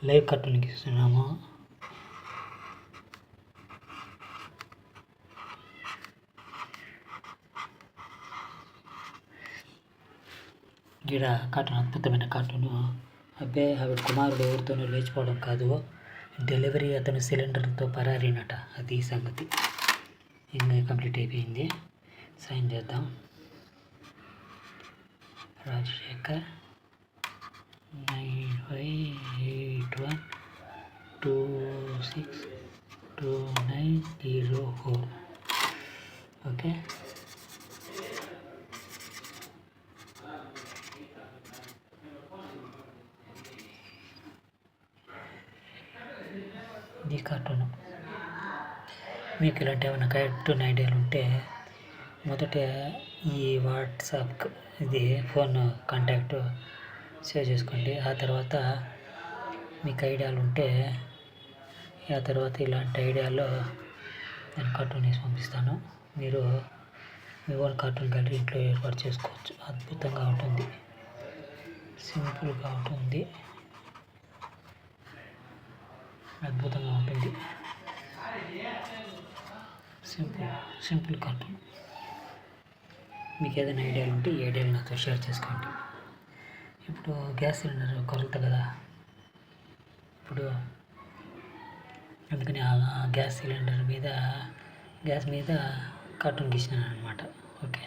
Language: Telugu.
Live cartoon గీస్తున్నాము. ఇక్కడ కార్టూన్, అద్భుతమైన కార్టూను. ఆవిడ కుమారుడు ఎవరితోనూ లేచిపోవడం కాదు, డెలివరీ అతను సిలిండర్తో పరారీనట. అది సంగతి. ఇంకా కంప్లీట్ అయిపోయింది. సైన్ చేద్దాం. రాజశేఖర్ 9581262904. ఓకే. ఇది కార్టూను. మీకు ఇలాంటి ఏమైనా కార్టూన్ ఐడియాలు ఉంటే మొదట ఈ వాట్సాప్ ఇది ఫోన్ కాంటాక్ట్ సేవ్ చేసుకోండి. ఆ తర్వాత మీకు ఐడియాలు ఉంటే ఆ తర్వాత ఇలాంటి ఐడియాలో నేను కార్టూన్ వేసి పంపిస్తాను. మీరు మీ ఓన్ కార్టూన్ గ్యాలరీ ఇంట్లో ఏర్పాటు చేసుకోవచ్చు. అద్భుతంగా ఉంటుంది, సింపుల్గా ఉంటుంది, అద్భుతంగా ఉంటుంది. Simple cartoon. మీకు ఏదైనా ఐడియాలు ఉంటే ఈ ఐడియాలు నాతో షేర్ చేసుకోండి. ఇప్పుడు గ్యాస్ సిలిండర్ కొరత కదా, ఇప్పుడు అందుకని ఆ గ్యాస్ సిలిండర్ మీద కార్టూన్ గీసినాను అనమాట. ఓకే.